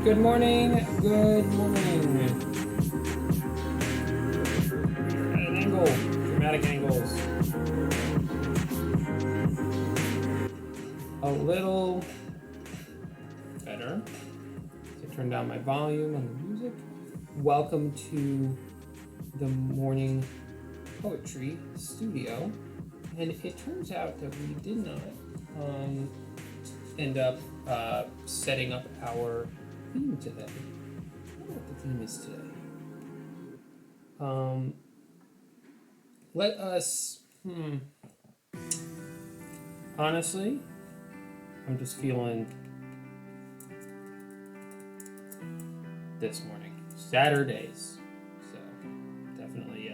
Good morning, good morning. At an angle, dramatic angles. A little better. So turn down my volume on the music. Welcome to the morning poetry studio. And it turns out that we did not end up setting up our theme today. I don't know what the theme is today. Let us, honestly, I'm just feeling this morning. Saturdays. So, definitely,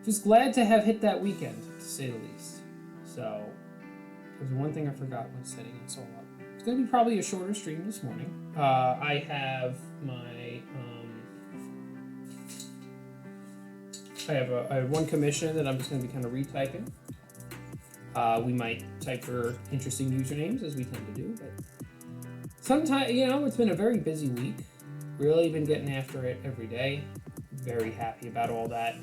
just glad to have hit that weekend, to say the least. So, there's one thing I forgot when setting this all up. It's going to be probably a shorter stream this morning. I have my I have one commission that I'm just going to be kind of retyping. We might type for interesting usernames as we tend to do, but sometimes, it's been a very busy week. Really been getting after it every day. Very happy about all that.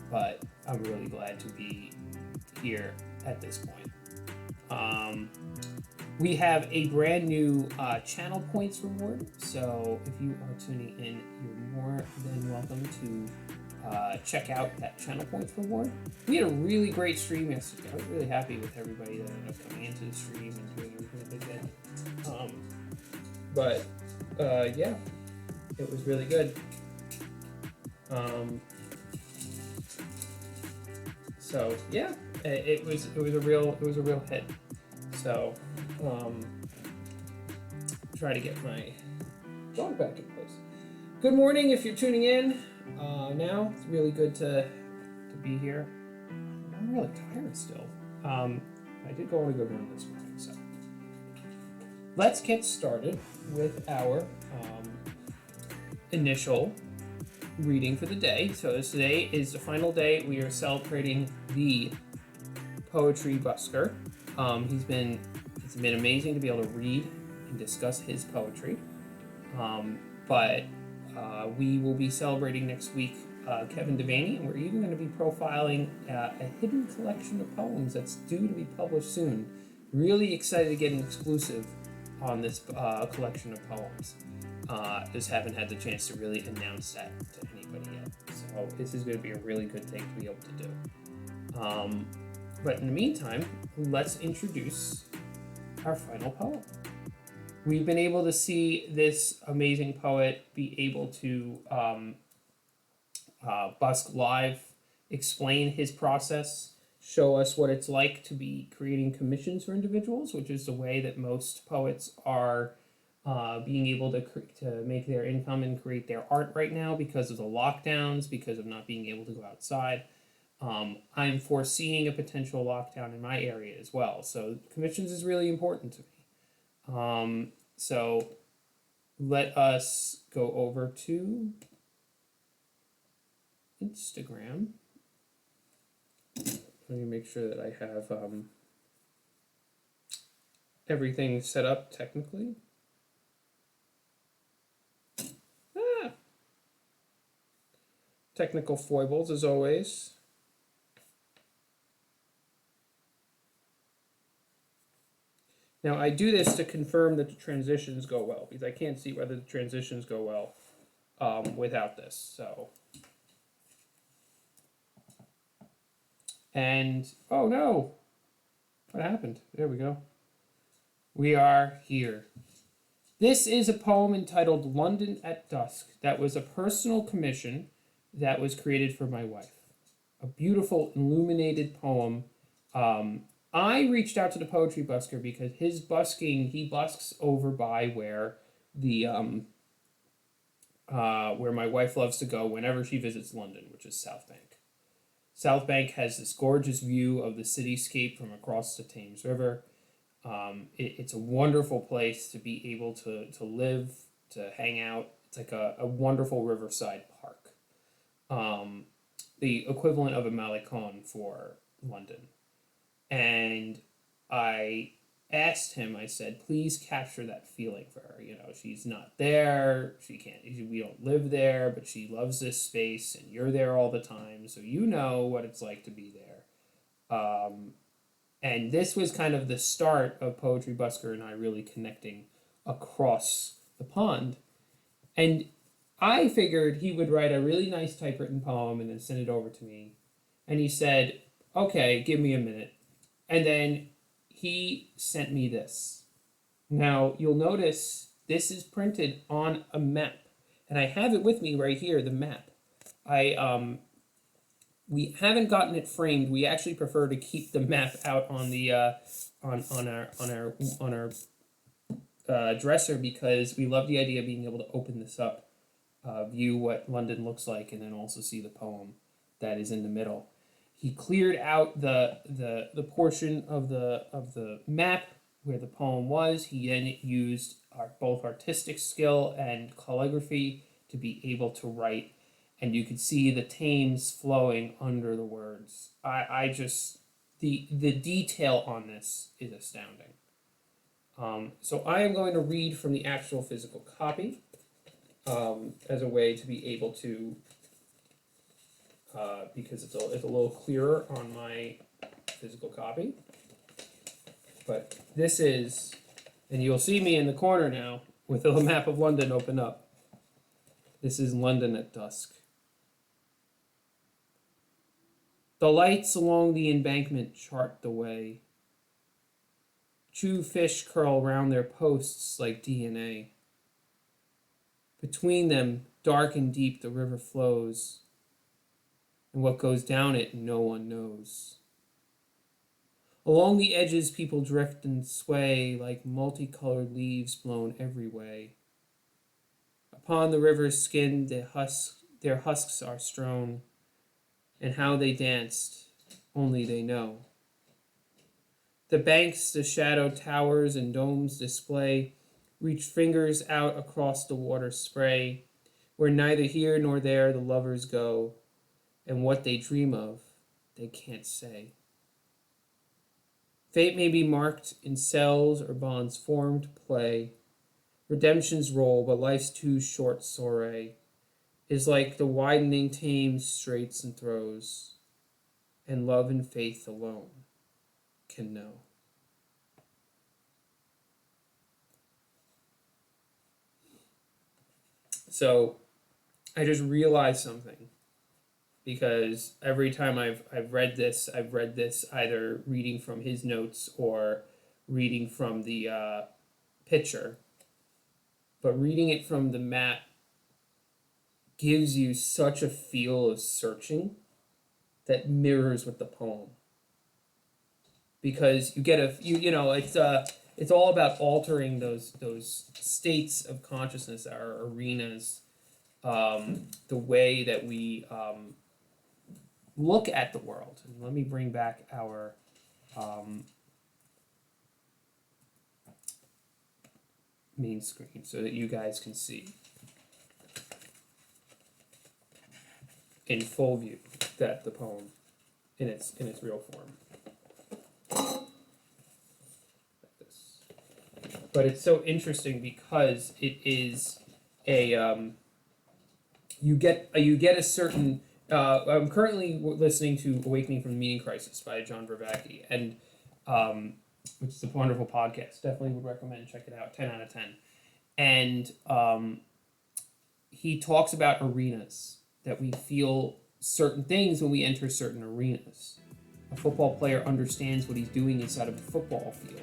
But I'm really glad to be here at this point. We have a brand new channel points reward. So if you are tuning in, you're more than welcome to check out that channel points reward. We had a really great stream yesterday. I was really happy with everybody that ended up coming into the stream and doing everything they did. Yeah, it was really good. So yeah, it was a real hit. So try to get my dog back in place. Good morning if you're tuning in. Now it's really good to be here. I'm really tired still. I did go on a good run this morning, so let's get started with our initial reading for the day. So today is the final day. We are celebrating the poetry busker. It's been amazing to be able to read and discuss his poetry. But we will be celebrating next week Kevin Devaney, and we're even going to be profiling a hidden collection of poems that's due to be published soon. Really excited to get an exclusive on this collection of poems. Just haven't had the chance to really announce that to anybody yet. So this is going to be a really good thing to be able to do. But in the meantime, let's introduce our final poem. We've been able to see this amazing poet be able to busk live, explain his process, show us what it's like to be creating commissions for individuals, which is the way that most poets are being able to make their income and create their art right now because of the lockdowns, because of not being able to go outside. I'm foreseeing a potential lockdown in my area as well. So commissions is really important to me. So let us go over to Instagram. Let me make sure that I have everything set up technically. Technical foibles as always. Now I do this to confirm that the transitions go well, because I can't see whether the transitions go well without this. So, and oh no, what happened? There we go. We are here. This is a poem entitled London at Dusk that was a personal commission that was created for my wife. A beautiful illuminated poem. I reached out to the poetry busker because he busks over by where the where my wife loves to go whenever she visits London, which is South Bank. South Bank has this gorgeous view of the cityscape from across the Thames River. It's a wonderful place to be able to live, to hang out. It's like a wonderful riverside park. The equivalent of a Malecon for London. And I asked him, I said, please capture that feeling for her. She's not there, we don't live there, but she loves this space and you're there all the time. So you know what it's like to be there. And this was kind of the start of Poetry Busker and I really connecting across the pond. And I figured he would write a really nice typewritten poem and then send it over to me. And he said, okay, give me a minute. And then he sent me this. Now, you'll notice this is printed on a map. And I have it with me right here, the map. We haven't gotten it framed. We actually prefer to keep the map out on the on our dresser because we love the idea of being able to open this up, view what London looks like, and then also see the poem that is in the middle. He cleared out the portion of the map where the poem was. He then used both artistic skill and calligraphy to be able to write, and you could see the Thames flowing under the words. I just the detail on this is astounding. So I am going to read from the actual physical copy as a way to be able to, because it's a little clearer on my physical copy. But this is, and you'll see me in the corner now with the map of London open up. This is London at dusk. The lights along the embankment chart the way. Chew fish curl round their posts like DNA. Between them, dark and deep, the river flows, and what goes down it no one knows. Along the edges, people drift and sway like multicolored leaves blown every way. Upon the river's skin, their husks are strown, and how they danced, only they know. The banks, the shadowed towers and domes display, reach fingers out across the water spray, where neither here nor there the lovers go, and what they dream of, they can't say. Fate may be marked in cells or bonds formed to play. Redemption's role, but life's too short soiree is like the widening Thames straits and throws, and love and faith alone can know. So I just realized something, because every time I've read this either reading from his notes or reading from the picture, but reading it from the map gives you such a feel of searching that mirrors with the poem, because you get it's all about altering those states of consciousness, our arenas, the way that we look at the world. And let me bring back our main screen so that you guys can see in full view that the poem in its real form. Like this. But it's so interesting because it is a you get a certain. I'm currently listening to Awakening from the Meaning Crisis by John Vervaeke, and which is a wonderful podcast. Definitely would recommend. Check it out. 10 out of 10. And he talks about arenas, that we feel certain things when we enter certain arenas. A football player understands what he's doing inside of a football field.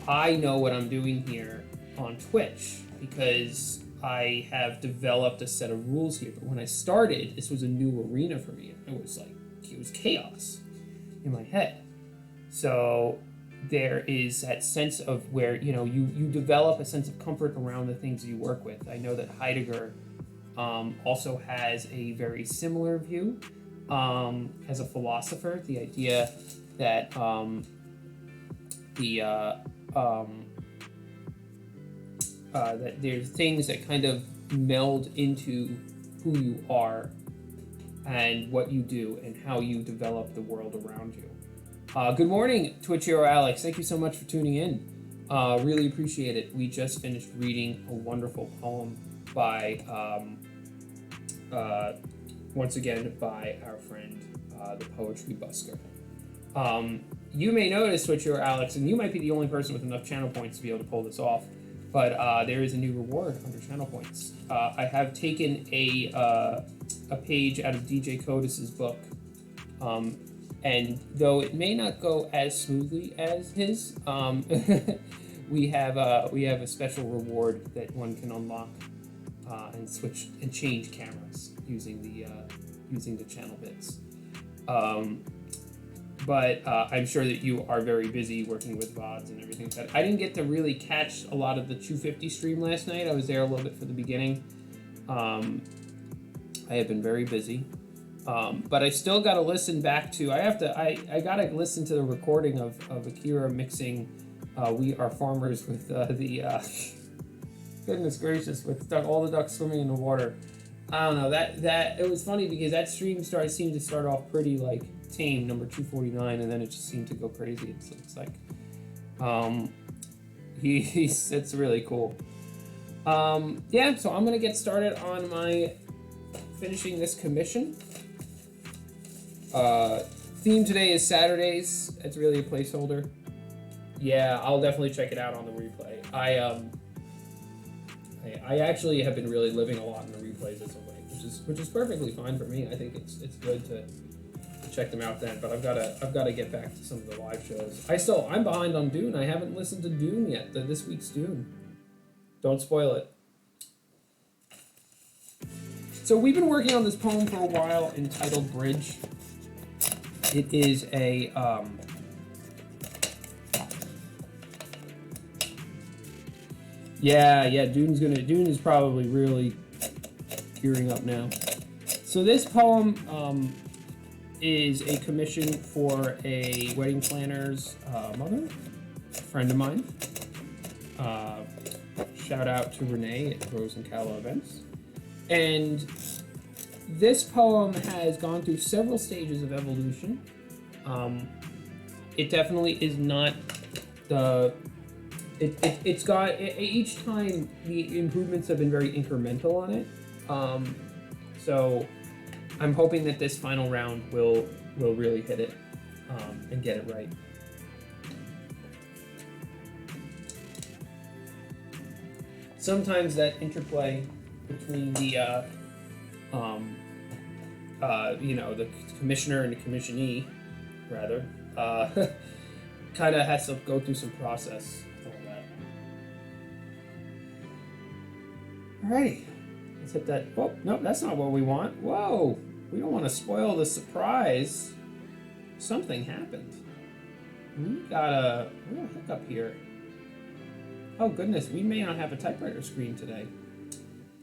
I know what I'm doing here on Twitch because I have developed a set of rules here. But when I started, this was a new arena for me. It was chaos in my head. So there is that sense of where, you develop a sense of comfort around the things you work with. I know that Heidegger also has a very similar view as a philosopher. The idea that that there's things that kind of meld into who you are and what you do and how you develop the world around you. Good morning, Twitch hero Alex. Thank you so much for tuning in. Really appreciate it. We just finished reading a wonderful poem by, once again, by our friend, the Poetry Busker. You may notice, Twitch hero Alex, and you might be the only person with enough channel points to be able to pull this off, but there is a new reward under channel points. I have taken a page out of DJ Codis's book, and though it may not go as smoothly as his, we have a special reward that one can unlock and switch and change cameras using the channel bits. But I'm sure that you are very busy working with VODs and everything like that. I didn't get to really catch a lot of the 250 stream last night. I was there a little bit for the beginning. I have been very busy. But I still got to listen back to, I got to listen to the recording of Akira mixing We are farmers with goodness gracious, with all the ducks swimming in the water. I don't know, that it was funny because that stream seemed to start off pretty like tame, number 249, and then it just seemed to go crazy. It's like it's really cool. Yeah, so I'm gonna get started on my finishing this commission. Theme today is Saturdays. It's really a placeholder. Yeah, I'll definitely check it out on the replay. I actually have been really living a lot in the replays as of late, which is perfectly fine for me. I think it's good to check them out then. But I've gotta get back to some of the live shows. I'm behind on Dune. I haven't listened to Dune yet. This week's Dune. Don't spoil it. So we've been working on this poem for a while entitled Bridge. It is a Yeah, Dune is probably really gearing up now. So this poem is a commission for a wedding planner's mother, a friend of mine. Shout out to Renee at Rose and Calla Events. And this poem has gone through several stages of evolution. It definitely is not the... It's got each time the improvements have been very incremental on it, so I'm hoping that this final round will really hit it and get it right. Sometimes that interplay between the the commissioner and the commissionee, rather, kind of has to go through some process. Alrighty, let's hit that. Oh, no, that's not what we want. Whoa, we don't want to spoil the surprise. Something happened. We got a hiccup here. Oh goodness, we may not have a typewriter screen today.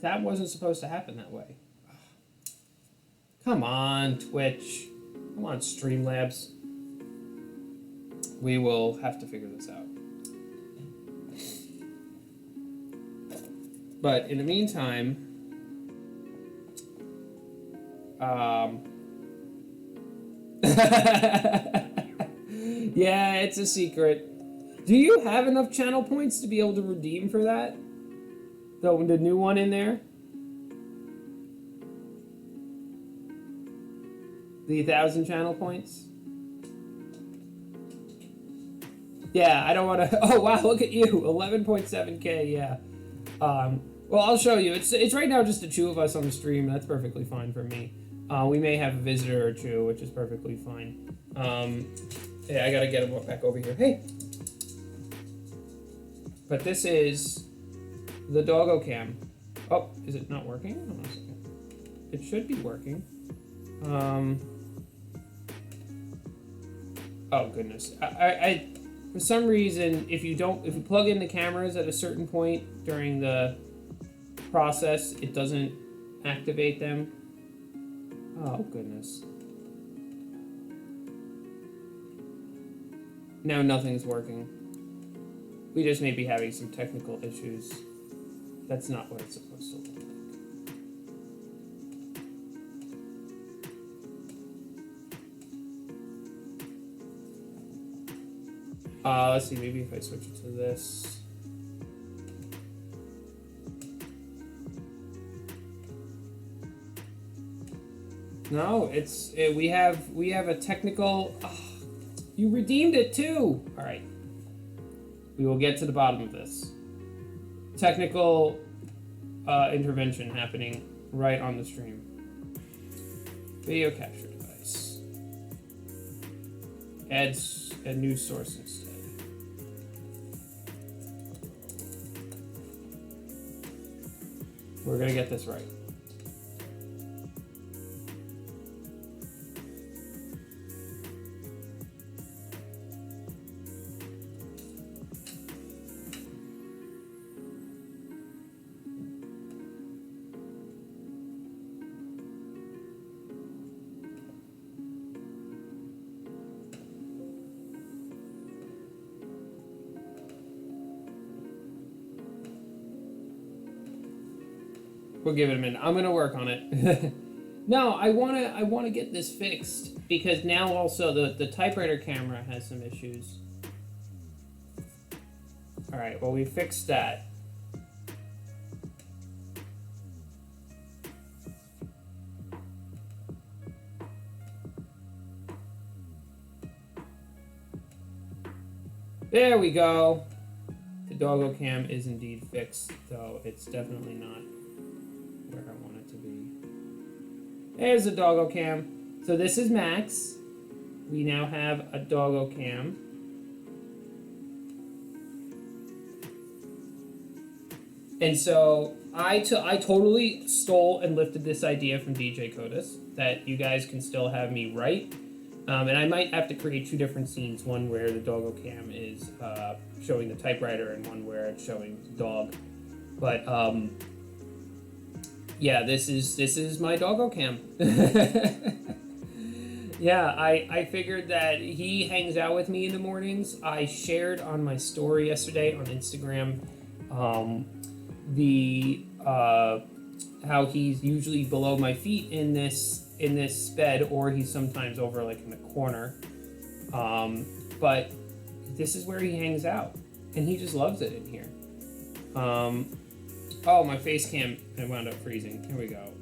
That wasn't supposed to happen that way. Come on, Twitch. Come on, Streamlabs. We will have to figure this out. But in the meantime, yeah, it's a secret. Do you have enough channel points to be able to redeem for that? The new one in there? The 1,000 channel points? Yeah, I don't want to... Oh, wow, look at you. 11.7k, yeah. Well, I'll show you. It's right now just the two of us on the stream. That's perfectly fine for me. We may have a visitor or two, which is perfectly fine. Yeah, I gotta get him back over here. Hey! But this is the Doggo Cam. Oh, is it not working? Hold on a second. It should be working. Oh goodness. I for some reason, if you plug in the cameras at a certain point during the process, it doesn't activate them. Oh goodness. Now nothing's working. We just may be having some technical issues. That's not what it's supposed to look like. Let's see, maybe if I switch it to this. No, we have a technical. Oh, you redeemed it too. All right, we will get to the bottom of this. Technical intervention happening right on the stream. Video capture device. Add a news source instead. We're gonna get this right. We'll give it a minute. I'm gonna work on it. No, I wanna get this fixed because now also the typewriter camera has some issues. All right. Well, we fixed that. There we go. The Doggo Cam is indeed fixed, though it's definitely not where I want it to be. There's the Doggo Cam. So this is Max. We now have a Doggo Cam. And so I totally stole and lifted this idea from DJ Codis, that you guys can still have me write. And I might have to create two different scenes, one where the Doggo Cam is showing the typewriter and one where it's showing the dog. But yeah, this is my Doggo Cam. Yeah, I figured that he hangs out with me in the mornings. I shared on my story yesterday on Instagram how he's usually below my feet in this bed, or he's sometimes over like in the corner. But this is where he hangs out, and he just loves it in here. Oh, my face cam wound up freezing. Here we go.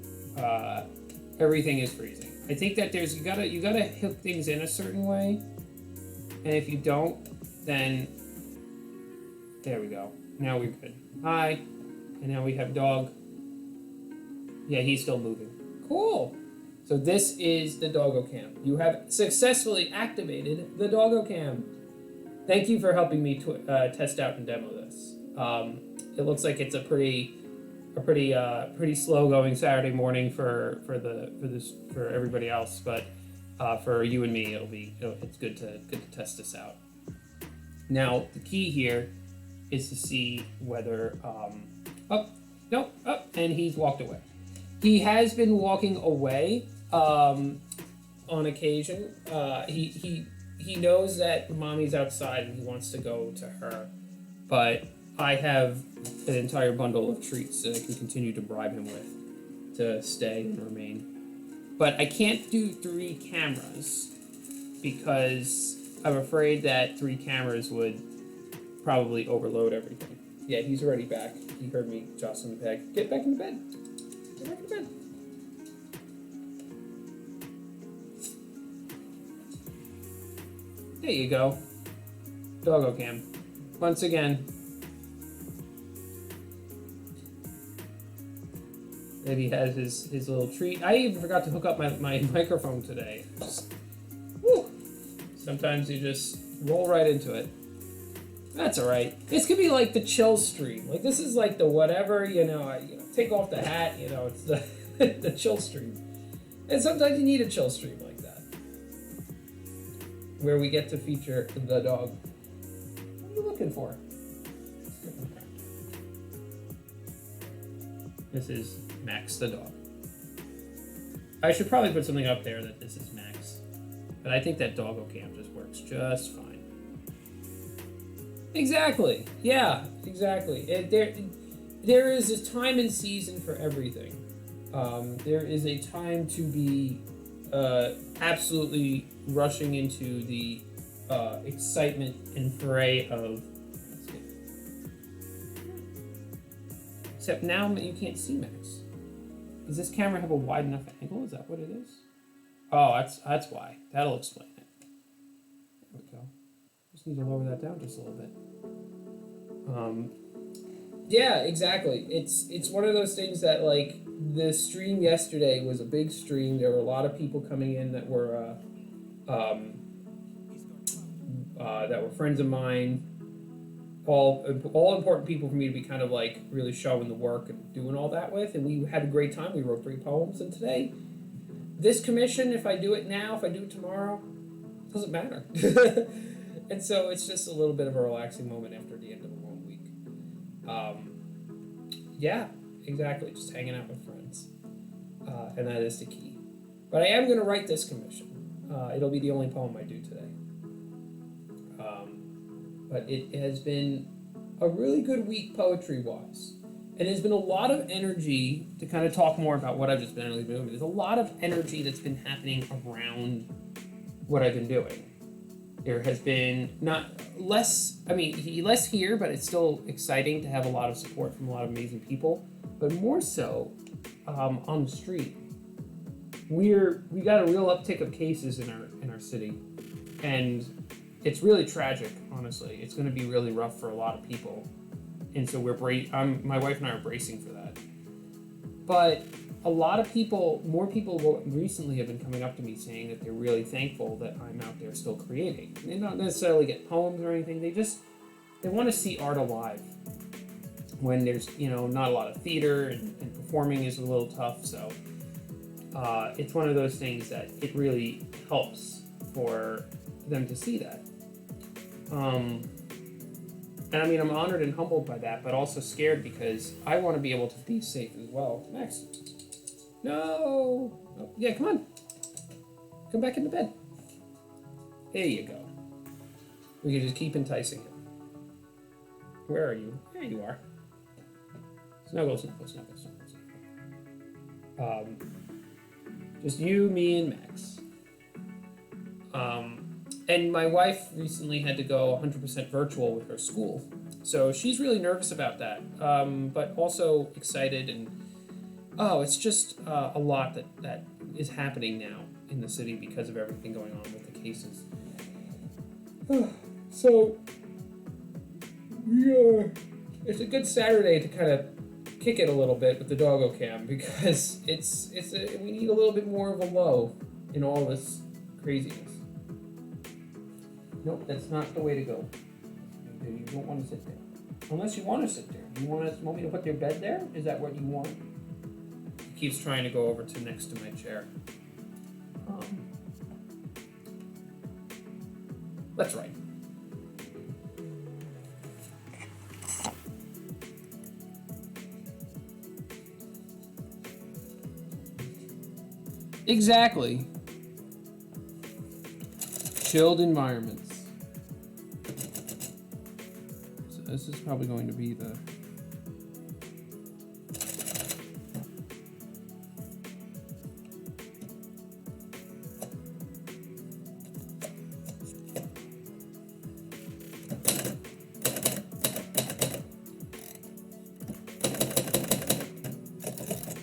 Everything is freezing. I think that you gotta hook things in a certain way, and if you don't, then there we go. Now we're good. Hi, and now we have dog. Yeah, he's still moving. Cool. So this is the Doggo Cam. You have successfully activated the Doggo Cam. Thank you for helping me test out and demo this. It looks like it's a pretty slow going Saturday morning for everybody else, but for you and me, it's good to test this out. Now the key here is to see whether and he's walked away. He has been walking away on occasion. He knows that mommy's outside and he wants to go to her, but I have an entire bundle of treats that I can continue to bribe him with to stay and remain. But I can't do 3 cameras because I'm afraid that 3 cameras would probably overload everything. Yeah, he's already back. He heard me jostling the bag. Get back in the bed. Get back in the bed. There you go. Doggo Cam. Once again. Maybe he has his little treat. I even forgot to hook up my microphone today. Woo! Sometimes you just roll right into it. That's all right. This could be like the chill stream. Like this is like the whatever, take off the hat, it's the the chill stream. And sometimes you need a chill stream like that, where we get to feature the dog. What are you looking for? This is Max the dog. I should probably put something up there that this is Max, but I think that Doggo Cam just works just fine. Exactly. Yeah, exactly. There is a time and season for everything. There is a time to be absolutely rushing into the excitement and fray of. Except now you can't see Max. Does this camera have a wide enough angle? Is that what it is? Oh, that's why. That'll explain it. There we go. Just need to lower that down just a little bit. Yeah, exactly. It's one of those things that, like, the stream yesterday was a big stream. There were a lot of people coming in that were friends of mine. All important people for me to be kind of like really showing the work and doing all that with, and we had a great time. We wrote 3 poems, and today, this commission, if I do it now, if I do it tomorrow, doesn't matter. And so it's just a little bit of a relaxing moment after the end of a long week. Yeah, exactly. Just hanging out with friends, and that is the key. But I am going to write this commission. It'll be the only poem I do today. But it has been a really good week poetry-wise. And there's been a lot of energy to kind of talk more about what I've just been really doing. There's a lot of energy that's been happening around what I've been doing. There has been less here, but it's still exciting to have a lot of support from a lot of amazing people. But more so, on the street, we got a real uptick of cases in our city, and it's really tragic. Honestly, it's going to be really rough for a lot of people, and so my wife and I are bracing for that. But a lot of people, more people recently have been coming up to me saying that they're really thankful that I'm out there still creating. They don't necessarily get poems or anything. They want to see art alive. When there's not a lot of theater and performing is a little tough, so it's one of those things that it really helps for them to see that. And I mean, I'm honored and humbled by that, but also scared because I want to be able to be safe as well. Max, no. Oh, yeah, come on. Come back in the bed. There you go. We can just keep enticing him. Where are you? There you are. Snuggle, snuggle, snuggle, snuggle, snuggle. Just you, me, and Max. And my wife recently had to go 100% virtual with her school. So she's really nervous about that, but also excited. And it's just a lot that is happening now in the city because of everything going on with the cases. So it's a good Saturday to kind of kick it a little bit with the Doggo Cam because we need a little bit more of a low in all this craziness. Nope, that's not the way to go. You don't want to sit there. Unless you want to sit there. You want me to put your bed there? Is that what you want? He keeps trying to go over to next to my chair. That's right. Exactly. Chilled environments. So this is probably going to be the...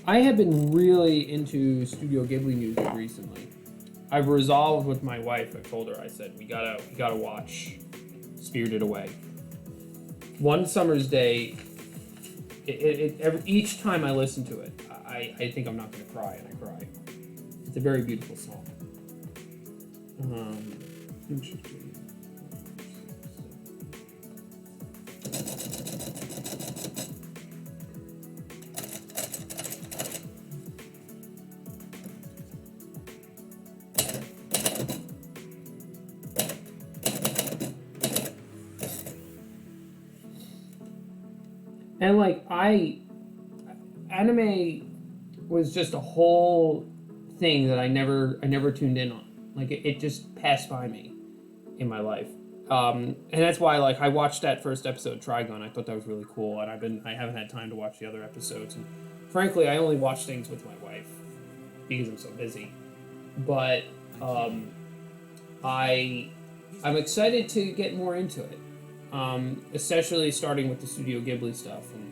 I have been really into Studio Ghibli music recently. I've resolved with my wife. I told her, I said, we gotta watch Spirited Away. One summer's day, each time I listen to it, I think I'm not gonna cry, and I cry. It's a very beautiful song. Interesting. And anime was just a whole thing that I never tuned in on. It just passed by me in my life. And that's why I watched that first episode, Trigon. I thought that was really cool, and I haven't had time to watch the other episodes. And frankly, I only watch things with my wife because I'm so busy. But I'm excited to get more into it. Especially starting with the Studio Ghibli stuff and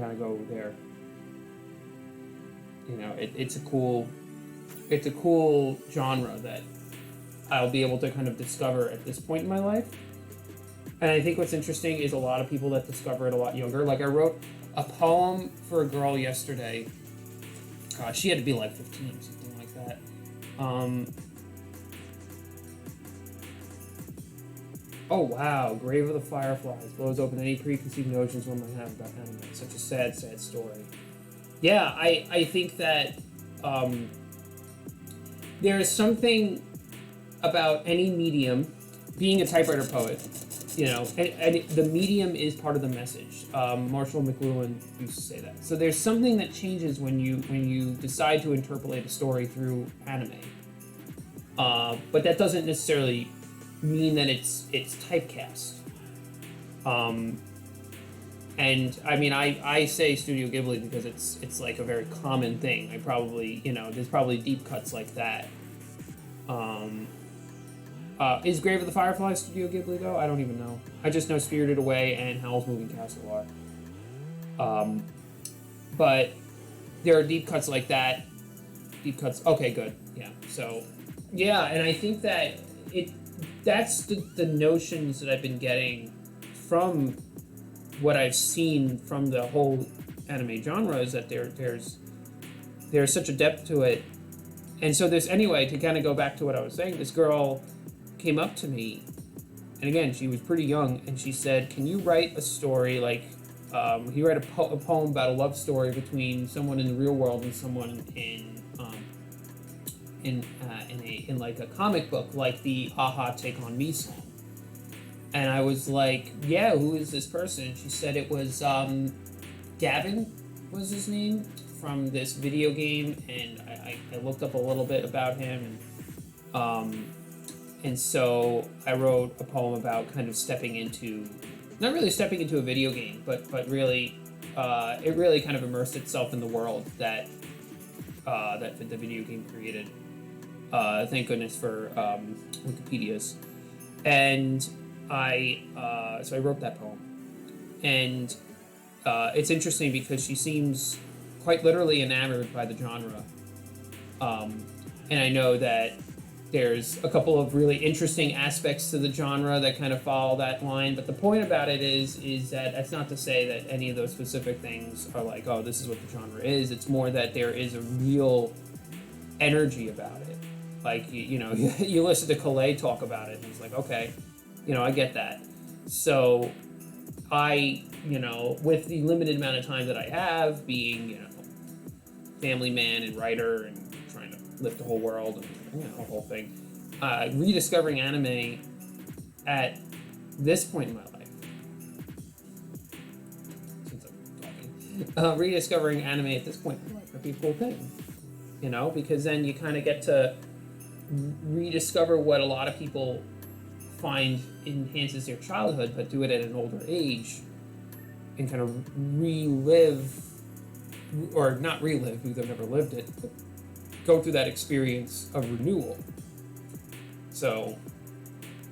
kind of go over there. It's a cool genre that I'll be able to kind of discover at this point in my life. And I think what's interesting is a lot of people that discover it a lot younger. I wrote a poem for a girl yesterday. She had to be 15, something like that. Oh wow, Grave of the Fireflies blows open any preconceived notions one might have about anime. Such a sad, sad story. Yeah, I think that there is something about any medium, being a typewriter poet, and the medium is part of the message. Marshall McLuhan used to say that. So there's something that changes when you decide to interpolate a story through anime. But that doesn't necessarily mean that it's typecast. And I mean, I say Studio Ghibli because it's like a very common thing. I probably, there's probably deep cuts like that. Is Grave of the Fireflies Studio Ghibli though? I don't even know. I just know Spirited Away and Howl's Moving Castle are. But there are deep cuts like that. Deep cuts. Okay, good. Yeah. So, yeah, and I think that that's the notions that I've been getting from what I've seen from the whole anime genre is that there's such a depth to it. And so anyway, to kind of go back to what I was saying, this girl came up to me, and again, she was pretty young, and she said, can you write a story can you write a poem about a love story between someone in the real world and someone in like a comic book, like the Aha Take On Me song? And I was like, yeah, who is this person? And she said it was Gavin was his name from this video game, and I looked up a little bit about him, and so I wrote a poem about kind of not really stepping into a video game, but really, it really kind of immersed itself in the world that the video game created. Thank goodness for Wikipedia's. And so I wrote that poem, and it's interesting because she seems quite literally enamored by the genre, and I know that there's a couple of really interesting aspects to the genre that kind of follow that line, but the point about it is that that's not to say that any of those specific things are like, oh, this is what the genre is. It's more that there is a real energy about it. Like, you listen to Calais talk about it, and it's like, okay, I get that. So I, with the limited amount of time that I have, being, family man and writer and trying to lift the whole world and, the whole thing, rediscovering anime at this point in my life, since I'm talking, rediscovering anime at this point in my life would be a cool thing, because then you kind of get to rediscover what a lot of people find enhances their childhood, but do it at an older age, and kind of relive, or not relive, because I've never lived it, but go through that experience of renewal. So,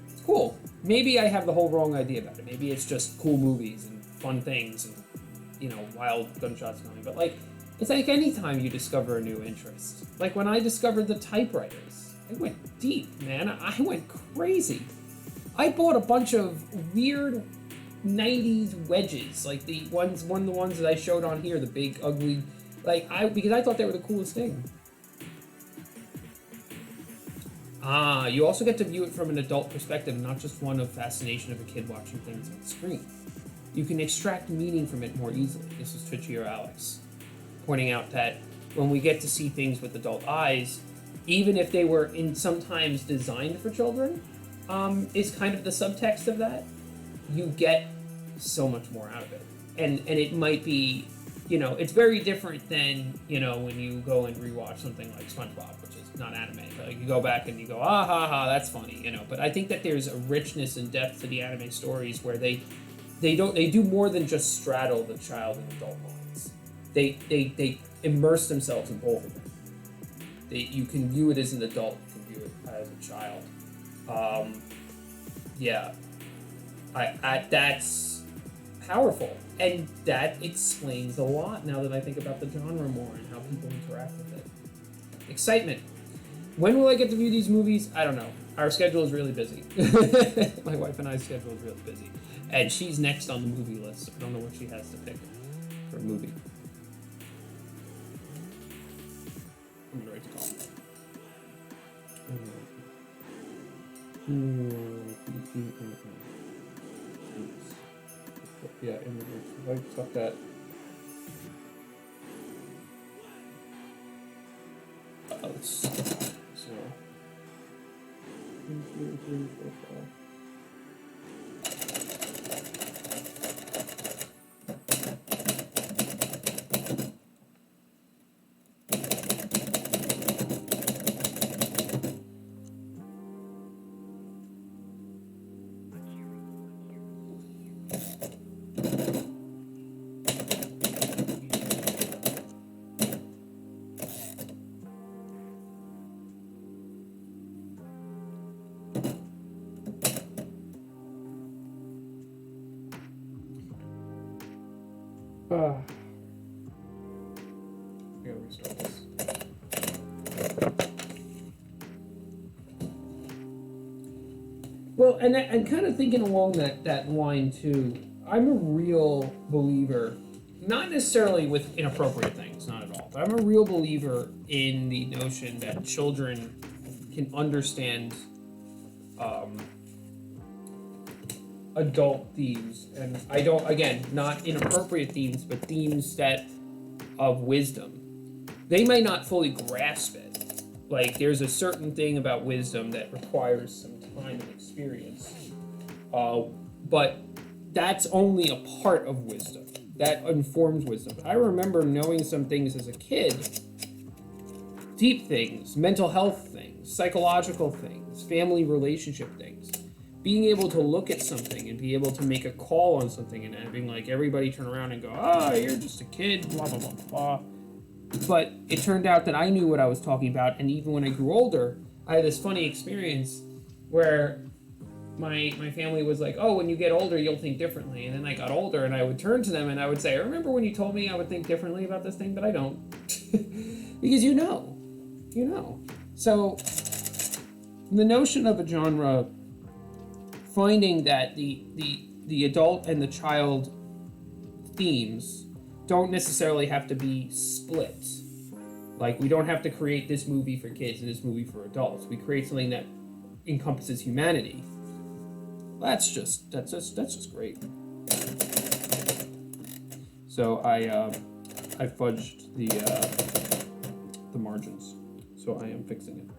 it's cool. Maybe I have the whole wrong idea about it. Maybe it's just cool movies and fun things and, wild gunshots going. But, it's like any time you discover a new interest. Like when I discovered the typewriters, I went deep, man. I went crazy. I bought a bunch of weird 90s wedges, like one of the ones that I showed on here, the big ugly, because I thought they were the coolest thing. You also get to view it from an adult perspective, not just one of fascination of a kid watching things on the screen. You can extract meaning from it more easily. This is Twitchy or Alex pointing out that when we get to see things with adult eyes, even if they were sometimes designed for children, is kind of the subtext of that. You get so much more out of it, and it might be, it's very different than when you go and rewatch something like SpongeBob, which is not anime, but you go back and you go, ah ha ha, that's funny, But I think that there's a richness and depth to the anime stories where they do more than just straddle the child and adult lines. They immerse themselves in both of them. You can view it as an adult, you can view it as a child. That's powerful, and that explains a lot now that I think about the genre more and how people interact with it. Excitement. When will I get to view these movies? I don't know. Our schedule is really busy. My wife and I's schedule is really busy, and she's next on the movie list. I don't know what she has to pick for a movie. I'm gonna write the call. Yeah, immigrants. I fuck that. Let's so 1, 2, 3, 4, 5. I gotta restart this. Well, and kind of thinking along that line too, I'm a real believer, not necessarily with inappropriate things, not at all, but I'm a real believer in the notion that children can understand adult themes, and I don't, again, not inappropriate themes, but themes that of wisdom. They may not fully grasp it. Like, there's a certain thing about wisdom that requires some time and experience, but that's only a part of wisdom. That informs wisdom. I remember knowing some things as a kid, deep things, mental health things, psychological things, family relationship things. Being able to look at something and be able to make a call on something and having like everybody turn around and go, you're just a kid, blah, blah, blah, blah. But it turned out that I knew what I was talking about, and even when I grew older, I had this funny experience where my family was like, when you get older, you'll think differently. And then I got older, and I would turn to them, and I would say, remember when you told me I would think differently about this thing, but I don't. Because you know. So the notion of a genre, finding that the adult and the child themes don't necessarily have to be split. Like, we don't have to create this movie for kids and this movie for adults. We create something that encompasses humanity. That's just great. So I fudged the margins. So I am fixing it.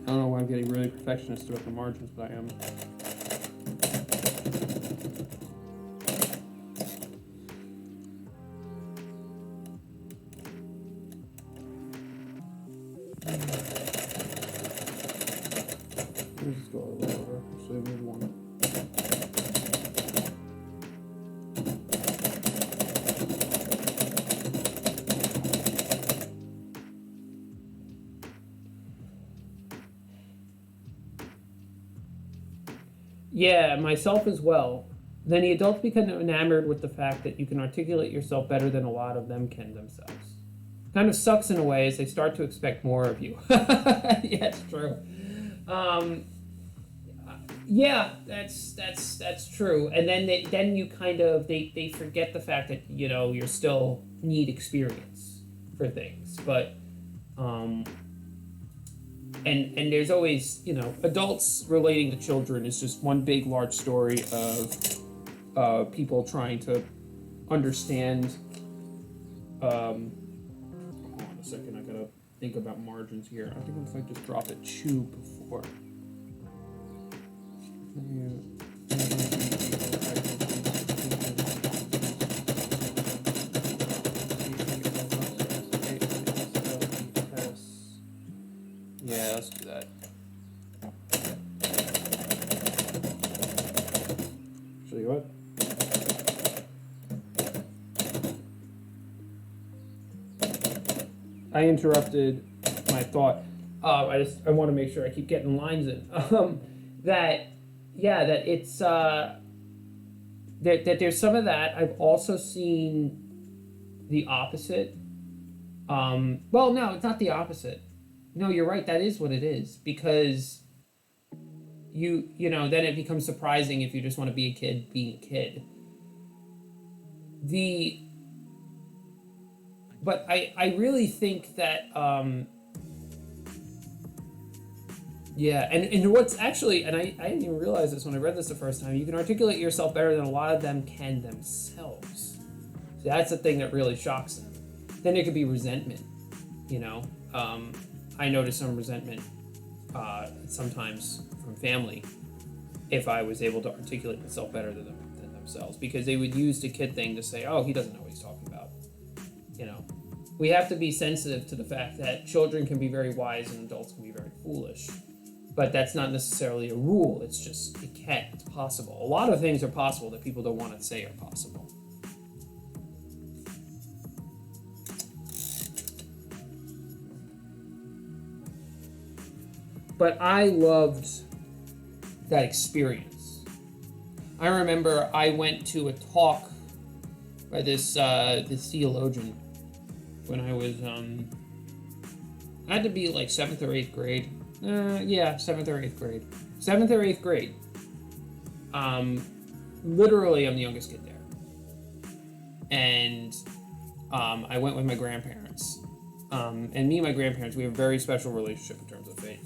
I don't know why I'm getting really perfectionist about the margins, but I am. Let's just go a little over. Actually, maybe one. Yeah, myself as well. Then the adults become enamored with the fact that you can articulate yourself better than a lot of them can themselves. Kind of sucks in a way as they start to expect more of you. Yeah, it's true. Yeah, that's true. And then you kind of they forget the fact that you still need experience for things, but and there's always adults relating to children is just one big large story of people trying to understand. Hold on a second, I gotta think about margins here. I think if I just drop it two before. Yeah, let's do that. Show you what? I interrupted my thought. I want to make sure I keep getting lines in. That it's that there's some of that. I've also seen the opposite. Well, no, it's not the opposite. No, you're right. That is what it is, because you know then it becomes surprising if you just want to be a kid being a kid. But I really think that yeah, and what's actually, and I didn't even realize this when I read this the first time, you can articulate yourself better than a lot of them can themselves. So that's the thing that really shocks them. Then it could be resentment, I notice some resentment sometimes from family if I was able to articulate myself better than themselves, because they would use the kid thing to say, he doesn't know what he's talking about. We have to be sensitive to the fact that children can be very wise and adults can be very foolish. But that's not necessarily a rule. It's just, it's possible. A lot of things are possible that people don't want to say are possible. but I loved that experience. I remember I went to a talk by this theologian when I was I had to be like 7th or 8th grade. Yeah, 7th or 8th grade. 7th or 8th grade. Literally, I'm the youngest kid there. And I went with my grandparents. And me and my grandparents, we have a very special relationship in terms of faith.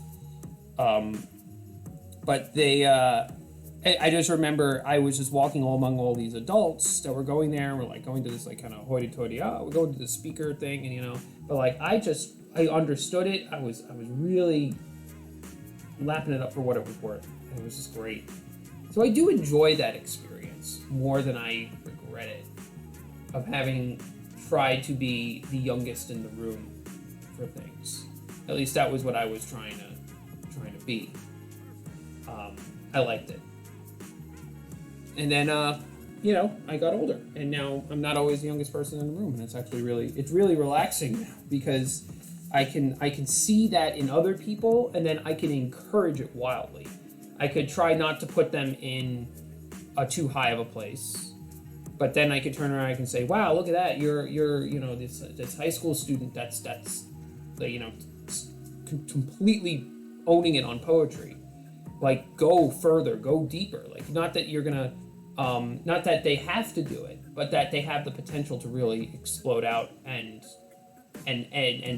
But they, I just remember I was just walking among all these adults that were going there, and we're like going to this like kind of hoity-toity, we're going to the speaker thing, and you know, but like I understood it. I was really lapping it up for what it was worth, and it was just great. So I do enjoy that experience more than I regret it, of having tried to be the youngest in the room for things. At least that was what I was trying to be. I liked it. And then, you know, I got older, and now I'm not always the youngest person in the room, and it's actually really relaxing now, because I can see that in other people, and then I can encourage it wildly. I could try not to put them in a too high of a place, but then I could turn around and I can say, wow, look at that, you're you know, this high school student that's you know, completely owning it on poetry. Like, go further, go deeper. Like, not that you're gonna, not that they have to do it, but that they have the potential to really explode out and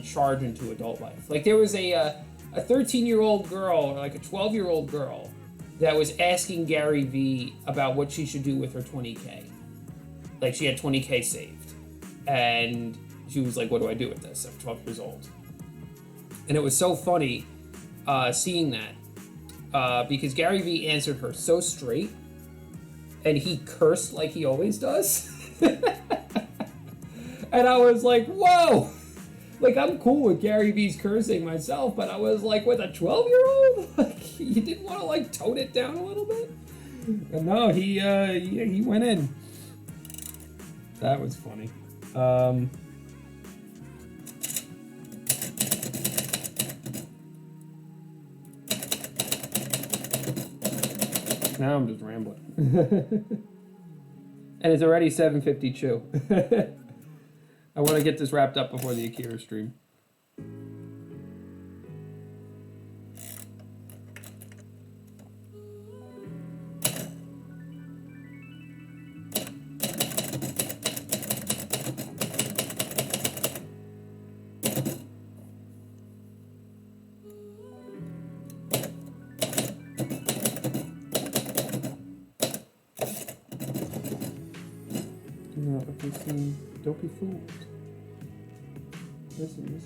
charge into adult life. Like, there was a 13-year-old girl, or like a 12-year-old girl, that was asking Gary Vee about what she should do with her 20K. Like, she had 20K saved, and she was like, what do I do with this? I'm 12 years old. And it was so funny seeing that, because Gary Vee answered her so straight, and he cursed like he always does. And I was like, whoa! Like, I'm cool with Gary Vee's cursing myself, but I was like, with a 12-year-old? Like, you didn't want to, like, tone it down a little bit? And no, he went in. That was funny. Now I'm just rambling. And it's already 7:52. I want to get this wrapped up before the Akira stream. Don't be fooled. Listen, kids.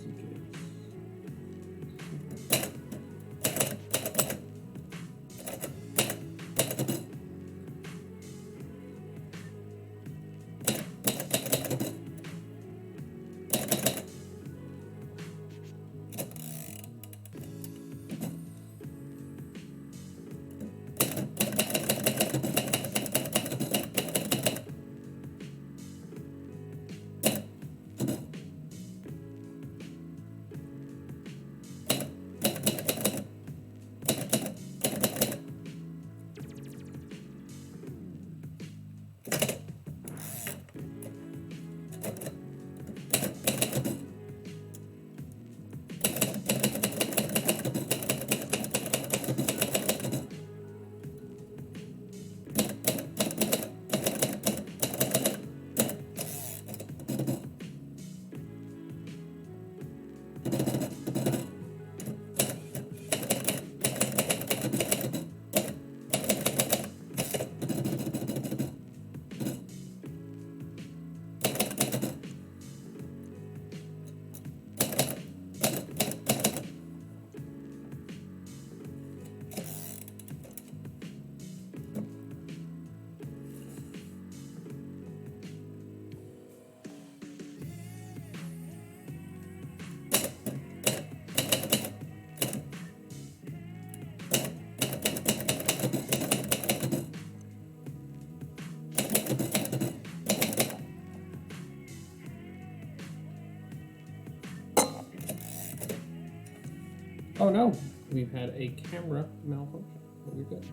Oh no, we've had a camera malfunction, but we're good.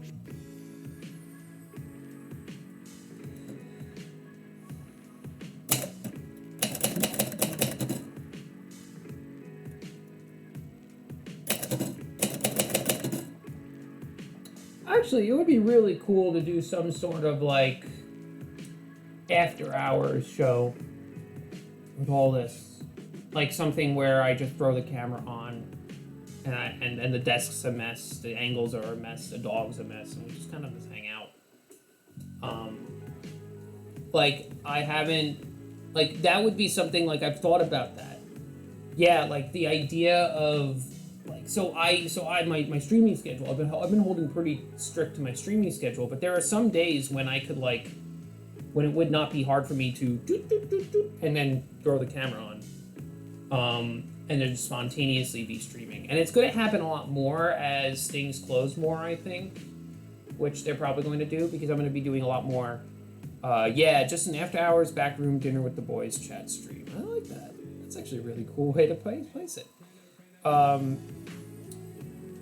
Actually, it would be really cool to do some sort of like after hours show with all this, like something where I just throw the camera on and the desk's a mess, the angles are a mess, the dog's a mess, and we just kind of just hang out. Like I haven't, like that would be something like I've thought about that. Yeah, like the idea of like my streaming schedule. I've been holding pretty strict to my streaming schedule, but there are some days when I could like when it would not be hard for me to and then throw the camera on, and then spontaneously be streaming. And it's going to happen a lot more as things close more, I think, which they're probably going to do because I'm going to be doing a lot more. Just an after hours backroom dinner with the boys chat stream. I like that. That's actually a really cool way to place it.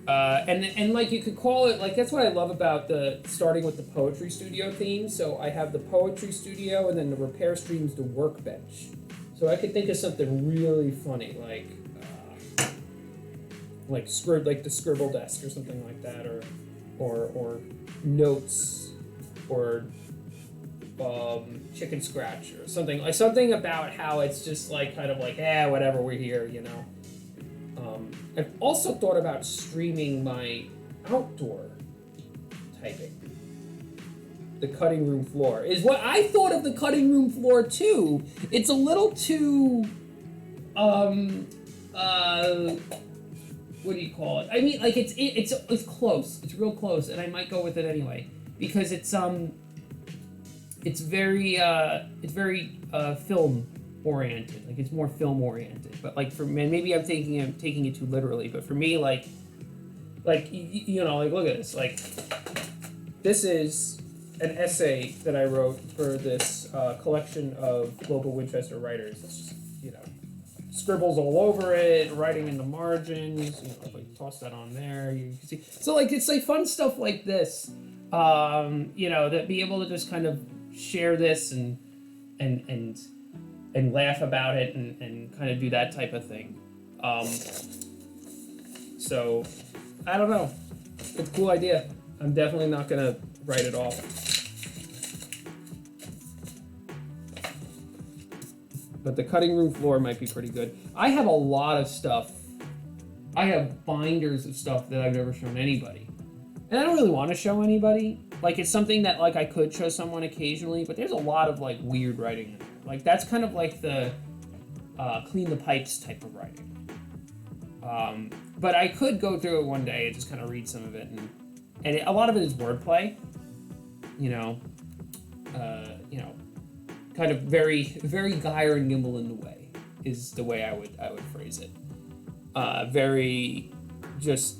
And like you could call it, like that's what I love about the starting with the poetry studio theme. So I have the poetry studio and then the repair stream's the workbench. So I could think of something really funny like the scribble desk or something like that, or notes, or chicken scratch or something about how it's just like kind of like whatever, we're here, you know. I've also thought about streaming my outdoor typing. The cutting room floor is what I thought of the cutting room floor too. It's a little too, what do you call it? I mean, like it's close. It's real close, and I might go with it anyway because it's very film oriented. Like it's more film oriented. But like for me, maybe I'm taking it too literally. But for me, like you know, like look at this. Like this is an essay that I wrote for this collection of global Winchester writers. It's just, you know, scribbles all over it, writing in the margins. You know, like toss that on there. You can see. So like it's like fun stuff like this. You know, that be able to just kind of share this and laugh about it and kind of do that type of thing. So I don't know. It's a cool idea. I'm definitely not gonna write it off. But the cutting room floor might be pretty good. I have a lot of stuff. I have binders of stuff that I've never shown anybody. And I don't really want to show anybody. Like, it's something that, like, I could show someone occasionally, but there's a lot of, like, weird writing in there. Like, that's kind of like the clean the pipes type of writing. But I could go through it one day and just kind of read some of it. And a lot of it is wordplay. You know, kind of very, very gyre and nimble in the way is the way I would phrase it. Very just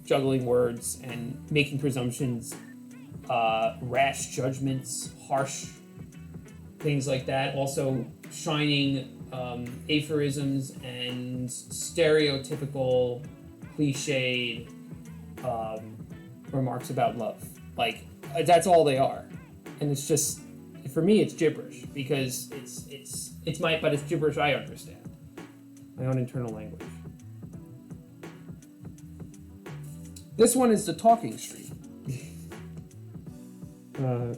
juggling words and making presumptions, rash judgments, harsh things like that. Also shining aphorisms and stereotypical, cliched remarks about love. Like, that's all they are. And it's just, for me, it's gibberish because it's gibberish I understand. My own internal language. This one is the talking stream.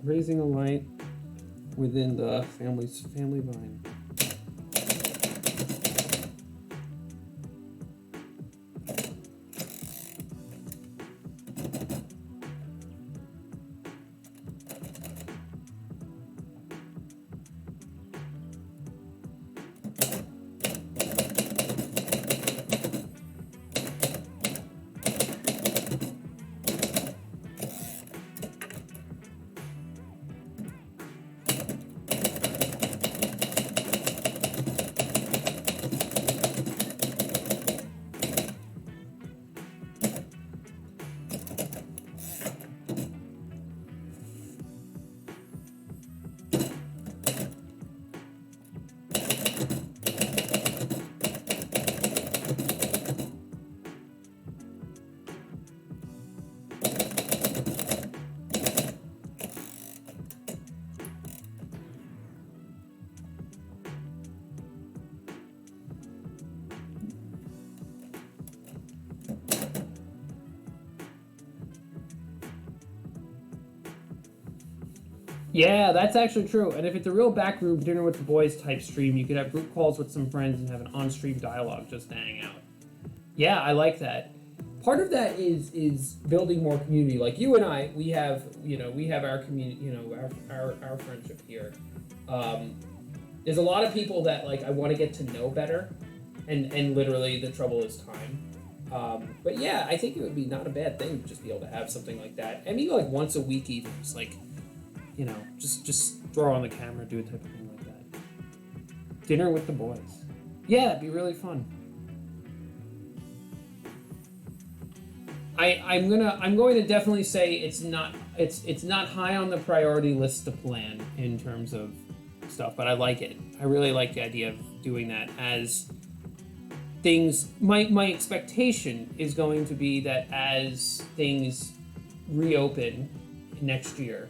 Raising a light within the family vine. Yeah, that's actually true. And if it's a real backroom dinner with the boys type stream, you could have group calls with some friends and have an on-stream dialogue just to hang out. Yeah, I like that. Part of that is building more community. Like you and I, we have our community, our friendship here. There's a lot of people that like I want to get to know better, and literally the trouble is time. But yeah, I think it would be not a bad thing to just be able to have something like that. I mean, like once a week even, just like, just throw on the camera, do a type of thing like that. Dinner with the boys. Yeah, it'd be really fun. I'm going to definitely say it's not high on the priority list to plan in terms of stuff, but I like it. I really like the idea of doing that as things. My expectation is going to be that as things reopen next year,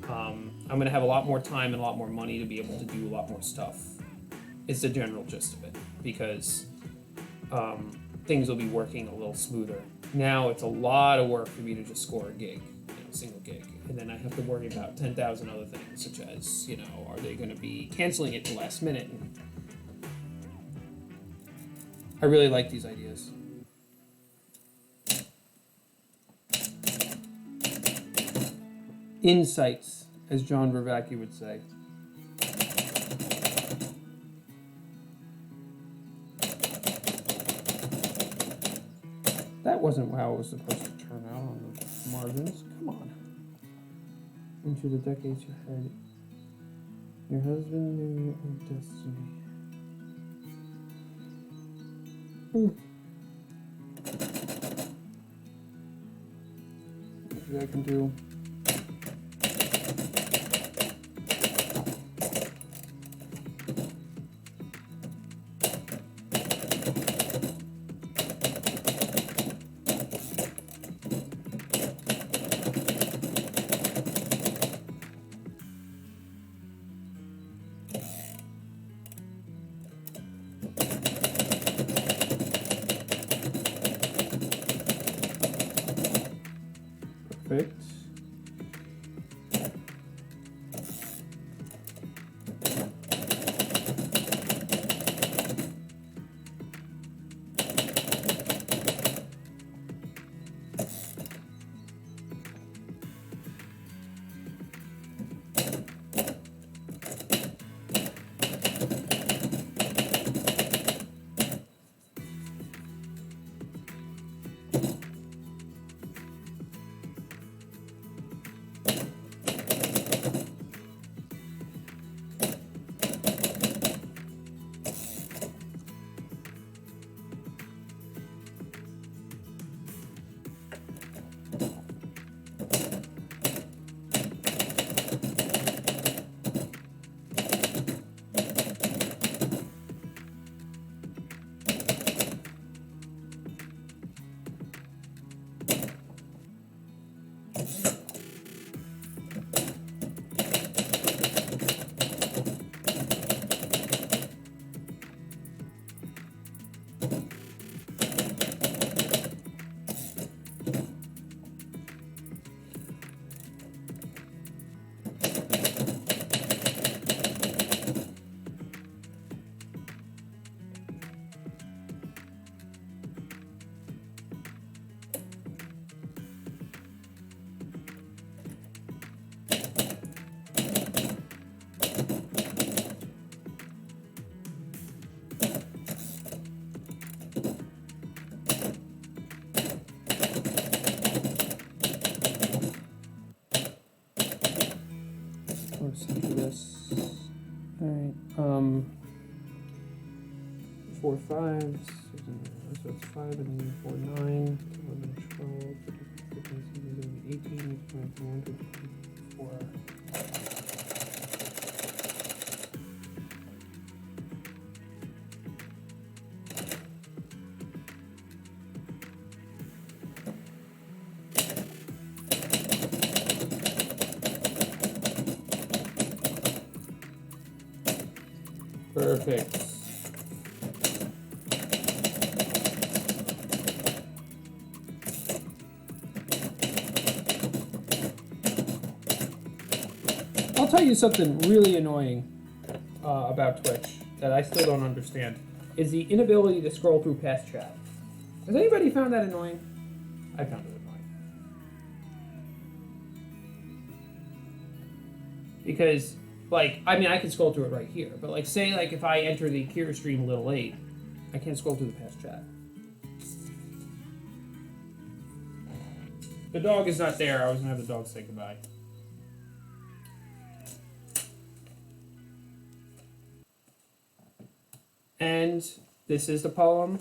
I'm going to have a lot more time and a lot more money to be able to do a lot more stuff. Is the general gist of it, because things will be working a little smoother. Now it's a lot of work for me to just score a gig, a single gig, and then I have to worry about 10,000 other things, such as, are they going to be canceling it at the last minute? And I really like these ideas. Insights, as John Vervaeke would say. That wasn't how it was supposed to turn out on the margins. Come on. Into the decades you had. Your husband knew of destiny. Maybe I can do. Perfect. Let's do this. Alright, 4 5s, so it's 5 and then 4 9, 11, 12, 15, 18, 21, 24. Perfect. tell you something really annoying about Twitch that I still don't understand, is the inability to scroll through past chat. Has anybody found that annoying? I found it annoying. Because, like, I mean, I can scroll through it right here, but, like, say, like, if I enter the Kira stream a little late, I can't scroll through the past chat. The dog is not there. I was going to have the dog say goodbye. And this is the poem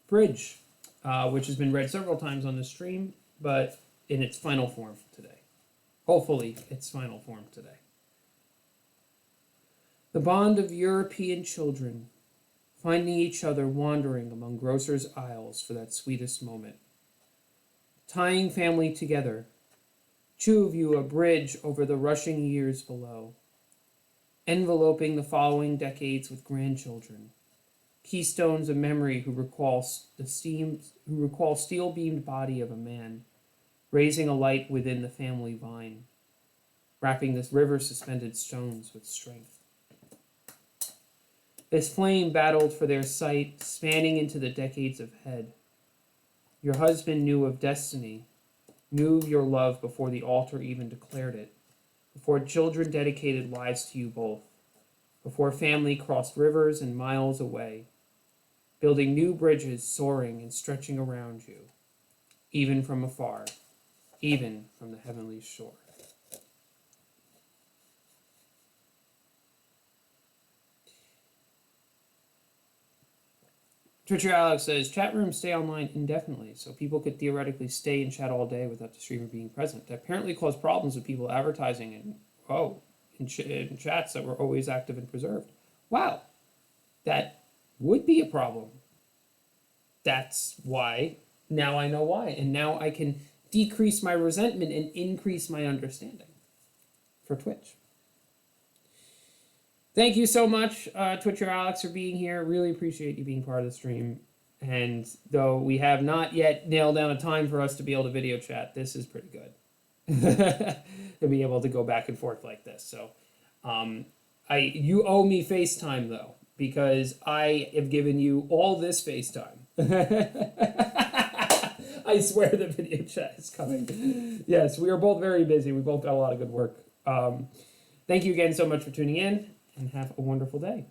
Bridge, which has been read several times on the stream, but in its final form today. Hopefully, its final form today. The bond of European children, finding each other wandering among grocers' aisles for that sweetest moment. Tying family together, two of you a bridge over the rushing years below. Enveloping the following decades with grandchildren, keystones of memory who recall steel-beamed body of a man, raising a light within the family vine, wrapping this river-suspended stones with strength. This flame battled for their sight, spanning into the decades ahead. Your husband knew of destiny, knew of your love before the altar even declared it. Before children dedicated lives to you both, before family crossed rivers and miles away, building new bridges soaring and stretching around you, even from afar, even from the heavenly shore. Twitcher Alex says, chat rooms stay online indefinitely, so people could theoretically stay and chat all day without the streamer being present. That apparently caused problems with people advertising in chats that were always active and preserved. Wow, that would be a problem. That's why, now I know why, and now I can decrease my resentment and increase my understanding for Twitch. Thank you so much, Twitcher Alex, for being here. Really appreciate you being part of the stream. And though we have not yet nailed down a time for us to be able to video chat, this is pretty good. To be able to go back and forth like this. So you owe me FaceTime, though, because I have given you all this FaceTime. I swear the video chat is coming. Yes, we are both very busy. We both got a lot of good work. Thank you again so much for tuning in. And have a wonderful day.